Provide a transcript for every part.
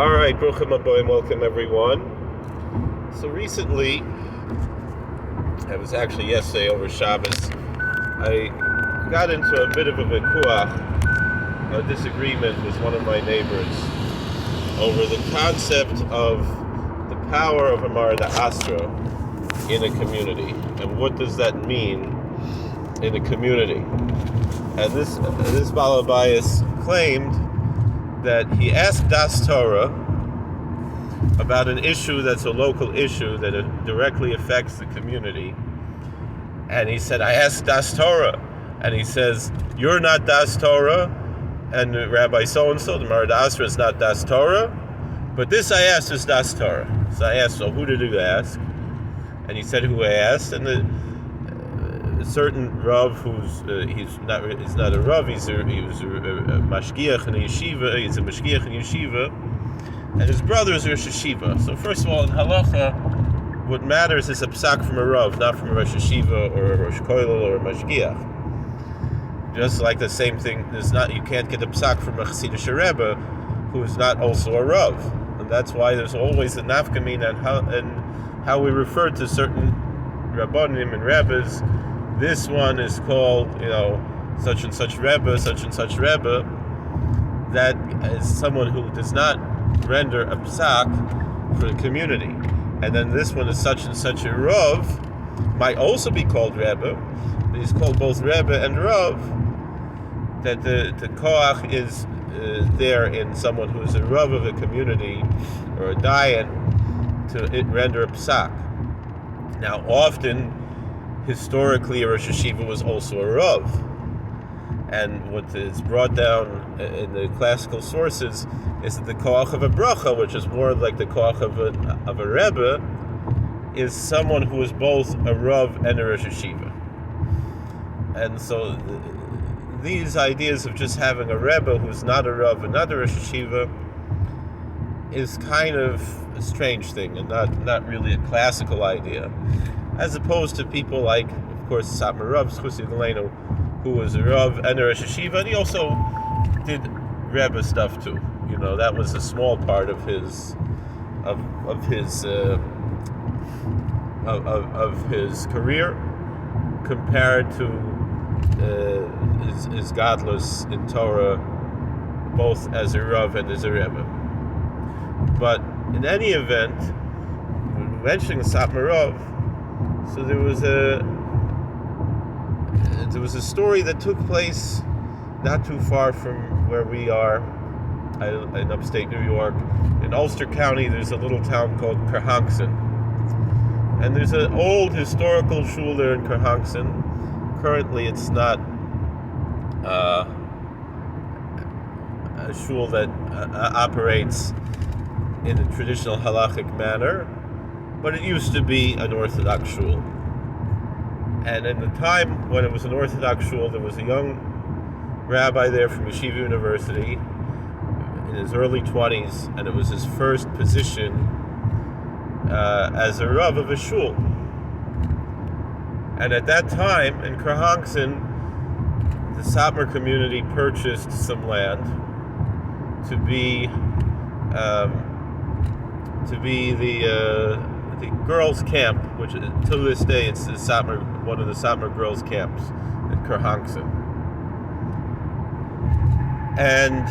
All right, Bruchim Aboim, welcome everyone. So recently, it was actually yesterday over Shabbos, I got into a bit of a vikuach, a disagreement with one of my neighbors over the concept of the power of Amar da Astra in a community, and what does that mean in a community. And this Baal Abayis claimed that he asked Das Torah about an issue that's a local issue that directly affects the community. And he said, I asked Das Torah. And he says, you're not Das Torah, and Rabbi so-and-so, the Amar da Asra, is not Das Torah, but this I asked is Das Torah. So I asked, so who did you ask? And he said who I asked, and a certain Rav who's he's not a Rav, he was a mashgiach in a yeshiva, he's a mashgiach in yeshiva, and his brother is Rosh Yeshiva. So first of all, in halacha, what matters is a psak from a Rav, not from a Rosh Yeshiva or a Rosh Koilel or a mashgiach. Just like the same thing, you can't get a psak from a Chassidish Rebbe who is not also a Rav, and that's why there's always a nafkamin and how we refer to certain Rabbanim and Rebbes. This one is called, such and such Rebbe, such and such Rebbe. That is someone who does not render a psak for the community. And then this one is such and such a Rav, might also be called Rebbe, but he's called both Rebbe and Rav, that the koach is there in someone who is a Rav of a community, or a dayan, to render a psak. Now often, historically, a Rosh Yeshiva was also a Rav. And what is brought down in the classical sources is that the koach of a bracha, which is more like the koach of a Rebbe, is someone who is both a Rav and a Rosh Yeshiva. And so these ideas of just having a Rebbe who's not a Rav and not a Rosh Yeshiva is kind of a strange thing and not really a classical idea. As opposed to people like, of course, Satmar Rav Schusi Galeno, who was a Rav and a Rosh Yeshiva, and he also did Rebbe stuff too. That was a small part of his career compared to his godless in Torah, both as a Rav and as a Rebbe. But in any event, mentioning Satmar Rav, so there was a story that took place not too far from where we are, in upstate New York. In Ulster County, there's a little town called Kerhonkson. And there's an old historical shul there in Kerhonkson. Currently, it's not a shul that operates in a traditional halachic manner, but it used to be an Orthodox shul. And in the time when it was an Orthodox shul, there was a young rabbi there from Yeshiva University in his early 20s, and it was his first position as a Rav of a shul. And at that time, in Kerhonkson, the Satmar community purchased some land to be the girls' camp, which to this day it's one of the Satmar girls' camps in Kerhonkson. And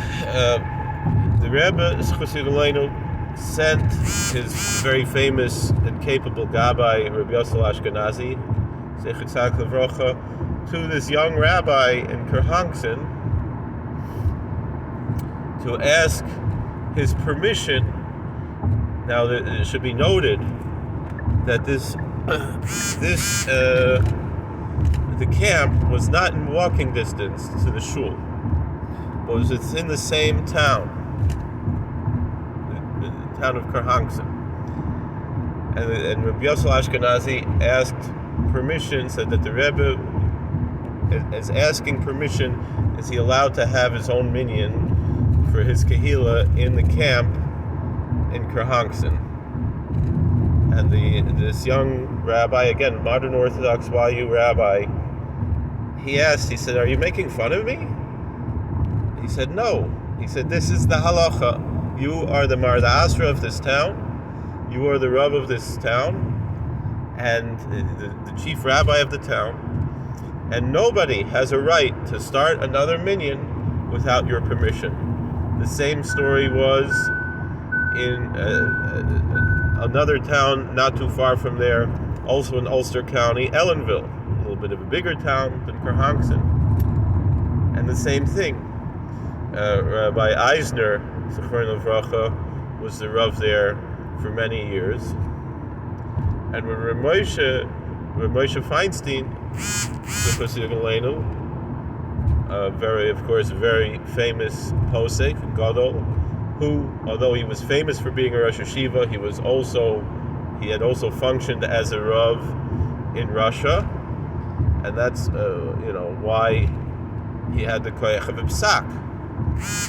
the Rebbe Schusi Galeno sent his very famous and capable Gabbai, Rabbi Yosel Ashkenazi, Zecher Tzaddik Livrocha, to this young rabbi in Kerhonkson to ask his permission. Now, it should be noted that the camp was not in walking distance to the shul, but it's in the same town, the town of Kerhonkson. And Rabbi Yosel Ashkenazi asked permission, said that the Rebbe is asking permission, is he allowed to have his own minyan for his kahila in the camp in Kerhonkson. And this young rabbi, again, modern Orthodox YU rabbi, he said, are you making fun of me? He said, no. He said, this is the halacha. you are the Marda Asra of this town, you are the Rav of this town, and the chief rabbi of the town, and nobody has a right to start another minyan without your permission. The same story was in another town not too far from there, also in Ulster County, Ellenville, a little bit of a bigger town than Kerhonkson. And the same thing. Rabbi Eisner, Zechron Livracha, was the Rav there for many years. And when Rav Moshe Feinstein, very famous posek, gadol, who, although he was famous for being a Rosh Yeshiva, he had also functioned as a Rav in Russia, and that's why he had the koyach of Psak,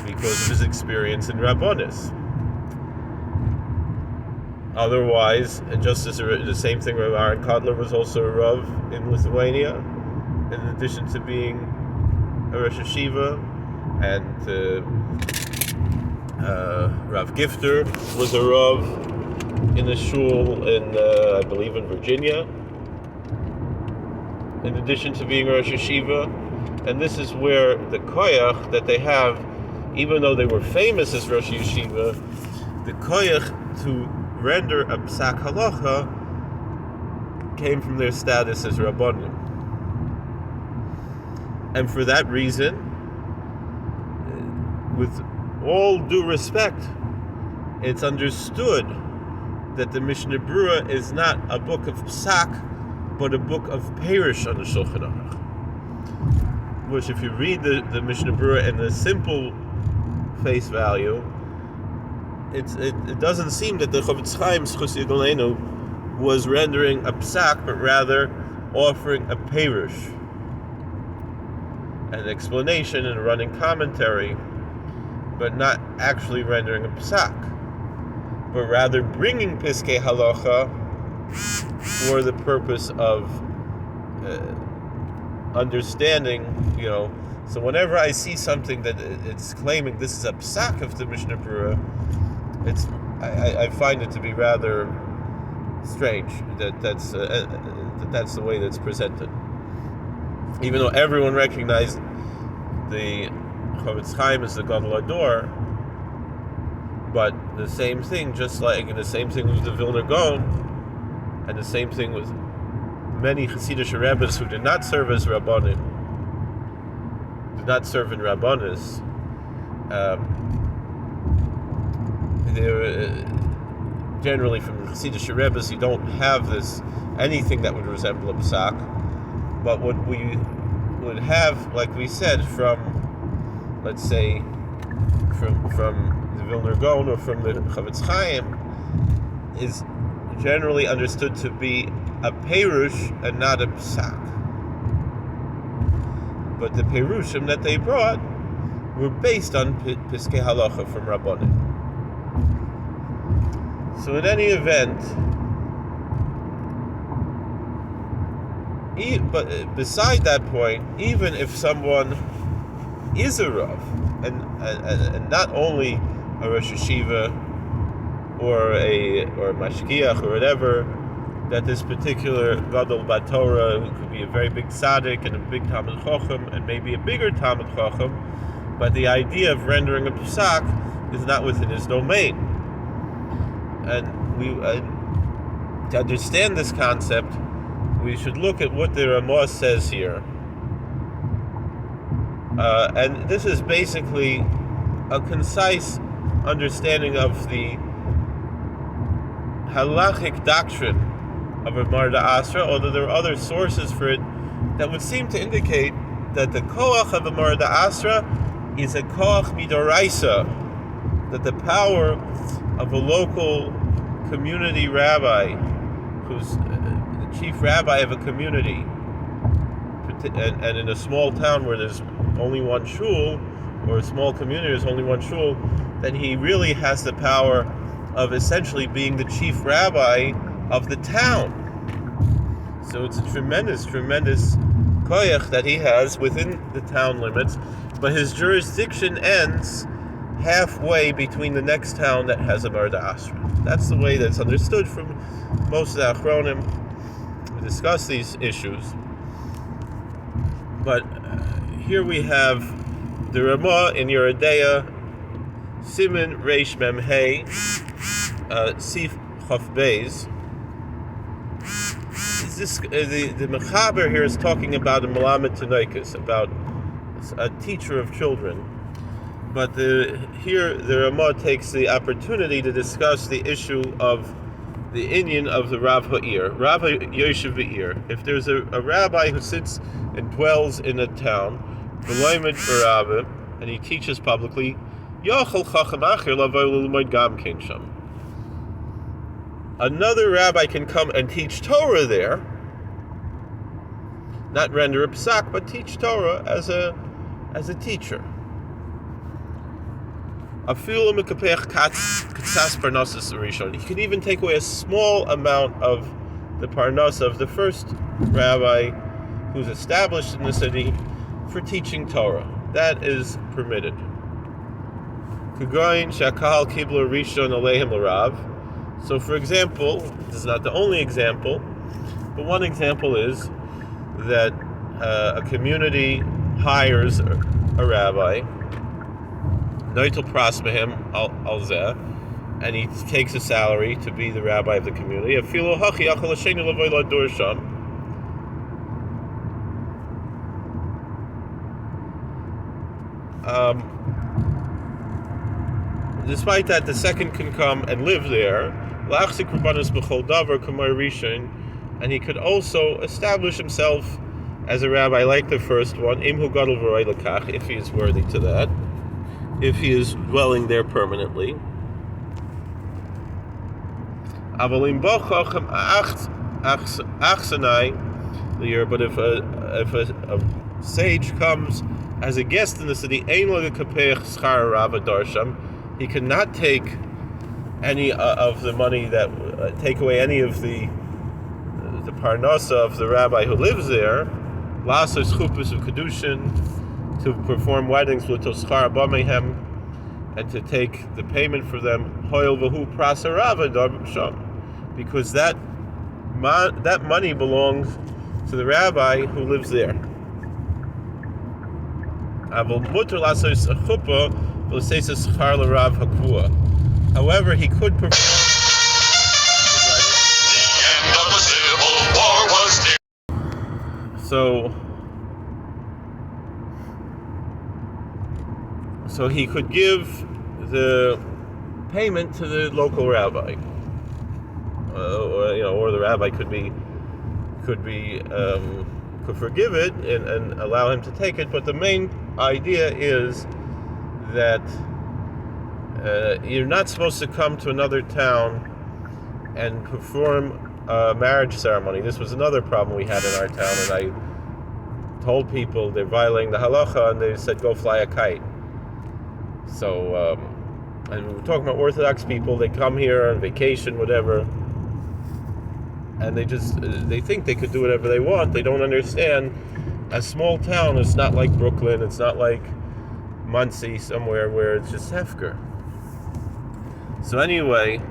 because of his experience in Rabbonis. Otherwise, just as the same thing, Rav Aaron Kotler was also a Rav in Lithuania, in addition to being a Rosh Yeshiva, and Rav Gifter was a Rav in a shul in, I believe, in Virginia, in addition to being a Rosh Yeshiva. And this is where the koyach that they have, even though they were famous as Rosh Yeshiva, the koyach to render a psak halacha came from their status as rabbanim. And for that reason, with all due respect, it's understood that the Mishnah Berurah is not a book of psak, but a book of perush on the Shulchan Aruch. Which, if you read the Mishnah Berurah in the simple face value, it doesn't seem that the Chavetz Chaim Schus Yigolenu was rendering a psak, but rather offering a perush, an explanation and a running commentary, but not actually rendering a psak, but rather bringing piskei halacha for the purpose of understanding. So whenever I see something that it's claiming this is a psak of the Mishnah Berurah, I find it to be rather strange that's the way that's presented. Even though everyone recognized the Chavetz Chaim as the Gadol Ador, but the same thing, just like the same thing with the Vilna Gaon, and the same thing with many Hasidic Rebbes who did not serve as Rabbanim, did not serve in Rabbanis. They're generally from the Hasidic Rebbes, you don't have anything that would resemble a psak. But what we would have, like we said, from, let's say, from the Vilna Gaon or from the Chavetz Chaim, is generally understood to be a perush and not a psak. But the perushim that they brought were based on piskei halacha from Rabbanim. So in any event, but beside that point, even if someone is a Rav, and not only a Rosh Yeshiva or a Mashgiach or whatever, that this particular Gadol Batorah, who could be a very big tzaddik and a big Talmid Chacham and maybe a bigger Talmid Chacham, but the idea of rendering a psak is not within his domain. And to understand this concept, we should look at what the Ramah says here. And this is basically a concise understanding of the halachic doctrine of a Marda Asra, although there are other sources for it that would seem to indicate that the koach of a Marda Asra is a koach midoraisa, that the power of a local community rabbi, who's the chief rabbi of a community, and in a small town where there's only one shul, or a small community there's only one shul, then he really has the power of essentially being the chief rabbi of the town. So it's a tremendous koyach that he has within the town limits, but his jurisdiction ends halfway between the next town that has a Marda Asra. That's the way that's understood from most of the Achronim. We discuss these issues. But here we have the Ramah in Yeridea, Siman Reish Mem Hey, Sif Chaf Beis. The Mechaber here is talking about a Melamed Tanaikus, about a teacher of children. But here the Ramah takes the opportunity to discuss the issue of the inyan of the Rav Ha'ir, Rav Yoshev Ha'ir. If there's a rabbi who sits and dwells in a town, v'loimed b'Rabah, and he teaches publicly, Yachal Chacham Acher Lavo L'Limoid Gam Kein Sham. Another rabbi can come and teach Torah there, not render a psak, but teach Torah as a teacher. He can even take away a small amount of the parnasa of the first rabbi who's established in the city for teaching Torah. That is permitted. So, for example, this is not the only example, but one example is that a community hires a rabbi, and he takes a salary to be the rabbi of the community. Despite that, the second can come and live there, and he could also establish himself as a rabbi like the first one, if he is worthy to that, if he is dwelling there permanently. But if a sage comes as a guest in the city, he cannot take any of the money that take away any of the parnasa of the rabbi who lives there, lasos chupus of kedushin, to perform weddings with toschar bamehem, and to take the payment for them, hoil v'hu prasarava sham, because that money belongs to the rabbi who lives there. However, he could perform. So he could give the payment to the local rabbi, or the rabbi could forgive it and allow him to take it. But the main idea is that you're not supposed to come to another town and perform a marriage ceremony. This was another problem we had in our town, and I told people they're violating the halacha, and they said, go fly a kite. So, and we were talking about Orthodox people, they come here on vacation, whatever, and they think they could do whatever they want. They don't understand a small town is not like Brooklyn, it's not like Muncie somewhere where it's just hefker. So anyway,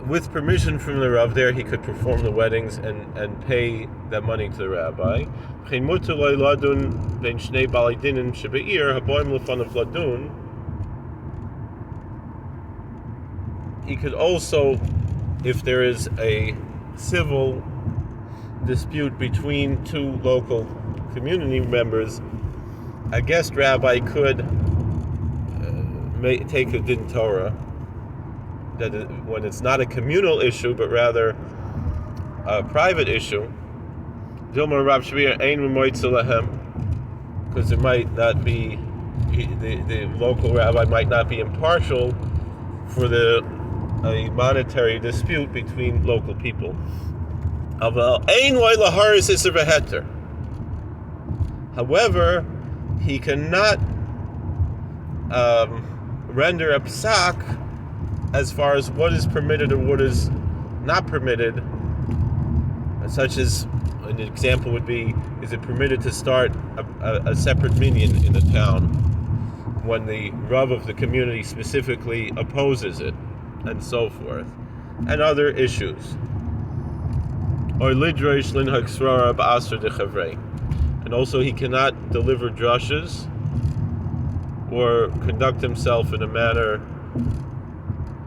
with permission from the Rav there, he could perform the weddings and pay that money to the rabbi. He could also, if there is a civil dispute between two local community members, a guest rabbi could take a din Torah, when it's not a communal issue, but rather a private issue. Because it might not be, the local rabbi might not be impartial for a monetary dispute between local people. However, he cannot render a psak as far as what is permitted or what is not permitted, such as an example would be, is it permitted to start a separate minyan in the town? when the Rav of the community specifically opposes it, and so forth, and other issues. And also he cannot deliver drushes or conduct himself in a manner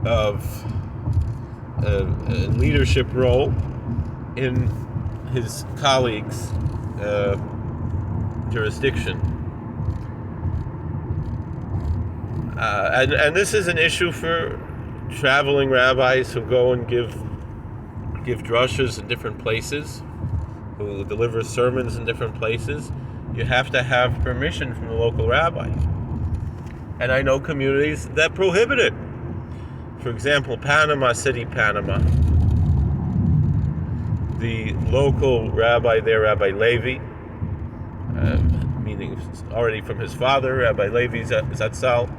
of a leadership role in his colleagues' jurisdiction. And this is an issue for traveling rabbis who go and give drushes in different places, who deliver sermons in different places. You have to have permission from the local rabbi. And I know communities that prohibit it. For example, Panama City, Panama. The local rabbi there, Rabbi Levi, meaning already from his father, Rabbi Levi Zatzal,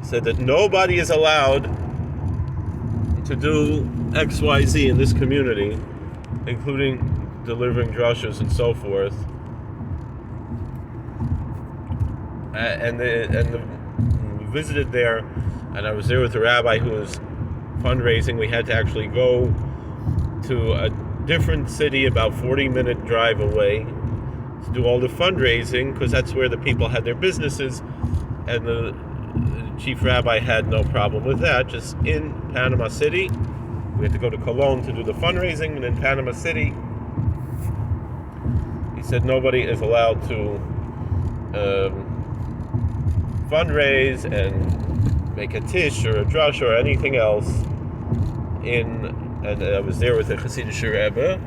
said that nobody is allowed to do XYZ in this community, including delivering drushes and so forth. And we visited there, and I was there with a rabbi who was fundraising. We had to actually go to a different city about 40-minute drive away to do all the fundraising, because that's where the people had their businesses, and the chief rabbi had no problem with that. Just in Panama City, we had to go to Cologne to do the fundraising, and in Panama City, he said nobody is allowed to fundraise and make a tish or a drush or anything else. And I was there with a Hasidic Rebbe,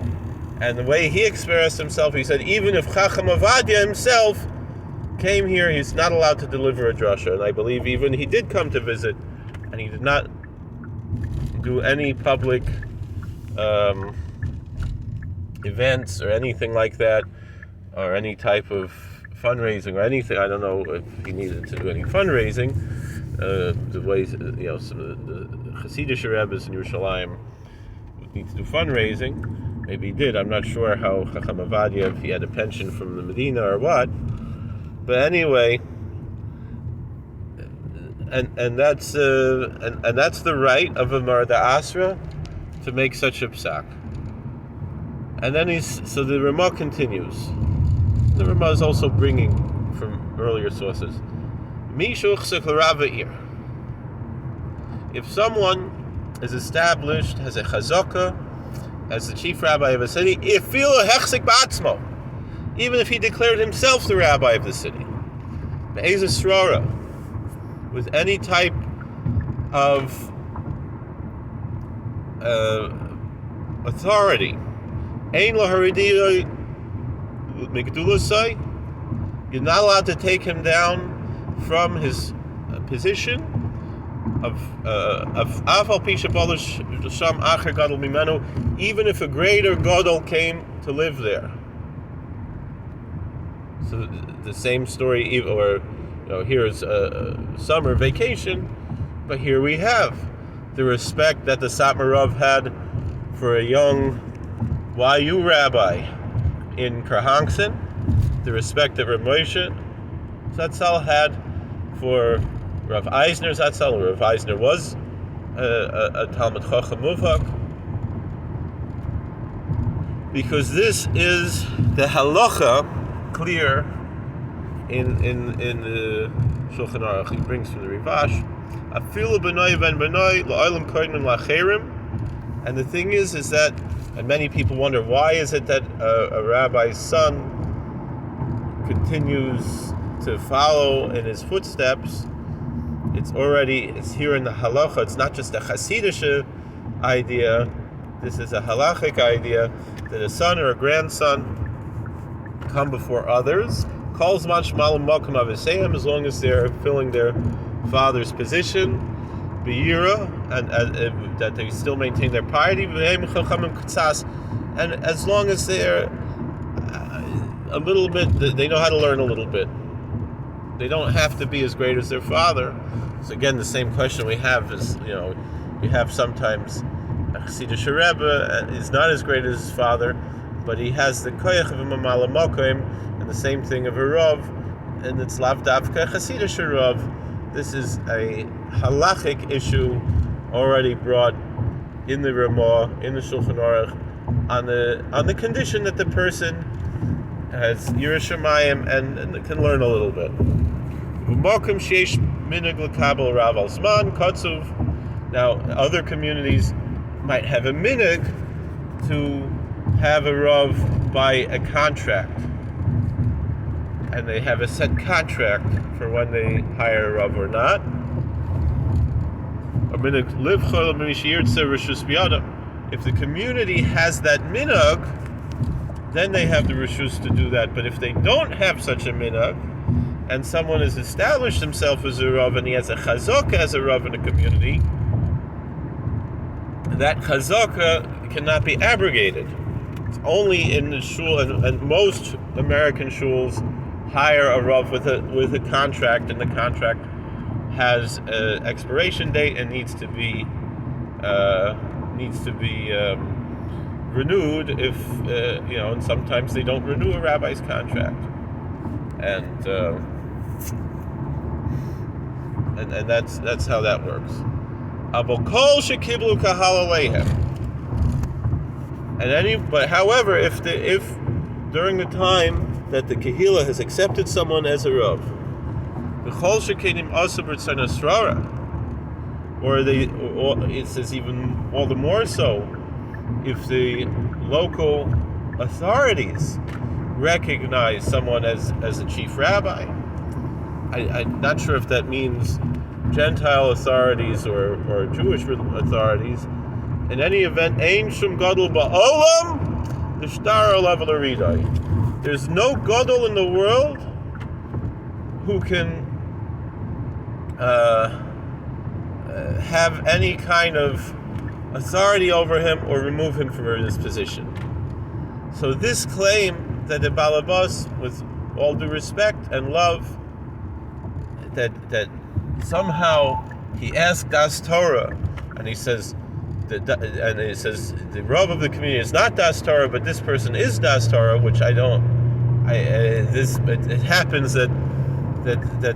and the way he expressed himself, he said even if Chacham Avadia himself came here, he's not allowed to deliver a drasha. And I believe even he did come to visit, and he did not do any public events or anything like that, or any type of fundraising or anything. I don't know if he needed to do any fundraising. The ways, some of the Hasidic Rebbes in Yerushalayim would need to do fundraising. Maybe he did. I'm not sure how Chacham Avadia, if he had a pension from the Medina or what. But anyway, and that's the right of a Marda Asra to make such a psak. And then so the Ramah continues. The Ramah is also bringing from earlier sources. If someone is established as a chazaka, as the chief rabbi of a city, even if he declared himself the rabbi of the city, with any type of authority, you're not allowed to take him down from his position even if a greater gadol came to live there. So the same story, or here's a summer vacation, but here we have the respect that the Satmarav had for a young YU rabbi in Kerhankson, the respect that Rav Moshe Zatzal had for Rav Eisner Zatzal. Rav Eisner was a Talmud Chacham Muvhak, because this is the halacha clear in the Shulchan Aruch. He brings from the Rivash, Afilu b'noi ben b'noi la'olam koidmin la'cherim. And the thing is that, and many people wonder, why is it that a rabbi's son continues to follow in his footsteps? It's here in the halacha. It's not just a Hasidic idea. This is a halachic idea that a son or a grandson come before others, calls mashmalim makom aviseim, as long as they're filling their father's position, b'yira, and that they still maintain their piety, and as long as they're a little bit, they know how to learn a little bit. They don't have to be as great as their father. So again, the same question we have is, you have sometimes a Hasidic Rebbe is not as great as his father, but he has the koyach of a mamala mokim, and and the same thing of a Rav, and it's lav davka Hasidish Rav. This is a halachic issue already brought in the Ramah, in the Shulchan Aruch, on the condition that the person has Yiras Shamayim and can learn a little bit. Now, other communities might have a minhag to have a Rav by a contract, and they have a set contract for when they hire a Rav or not. If the community has that minhag, then they have the reshus to do that. But if they don't have such a minhag, and someone has established himself as a Rav and he has a chazaka as a Rav in a community, that chazaka cannot be abrogated. It's only in the shul, and most American shuls hire a Rav with a contract, and the contract has an expiration date and needs to be renewed if and sometimes they don't renew a rabbi's contract, and that's how that works. But however, if during the time that the Kehillah has accepted someone as a Rav, or it says even all the more so, if the local authorities recognize someone as a chief rabbi. I'm not sure if that means Gentile authorities or Jewish authorities. In any event, Ein Shum Gadol Ba'olam L'Shtar Olav L'Ridai. There's no Gadol in the world who can have any kind of authority over him or remove him from his position. So this claim that the Balabas, with all due respect and love, that somehow he asked Das Torah, and he says the Rav of the community is not Das Torah, but this person is Das Torah, which it happens that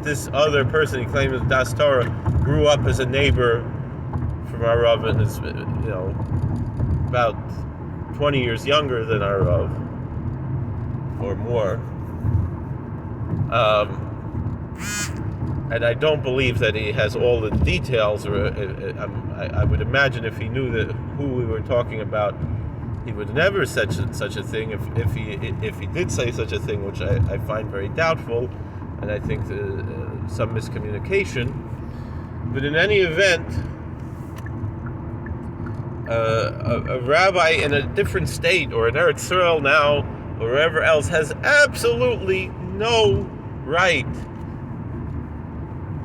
this other person he claims is Das Torah grew up as a neighbor from our Rav and is about 20 years younger than our Rav or more. And I don't believe that he has all the details. I would imagine if he knew who we were talking about, he would never say such a thing. If he did say such a thing, which I find very doubtful, and I think some miscommunication. But in any event, a rabbi in a different state, or in Eretz Yisrael now, or wherever else, has absolutely no right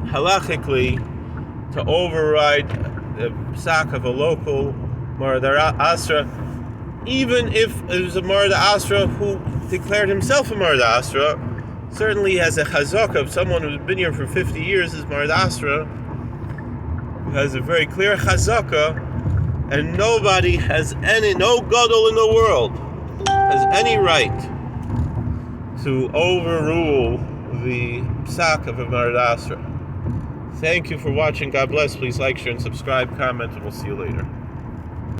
halachically to override the psak of a local Marad Asra, even if it was a Marad Asra who declared himself a Marad Asra. Certainly he has a chazaka of someone who's been here for 50 years as Marad Asra, who has a very clear chazaka, and nobody has no gadol in the world has any right to overrule the psak of a Marad Asra. Thank you for watching. God bless. Please like, share, and subscribe, comment, and we'll see you later.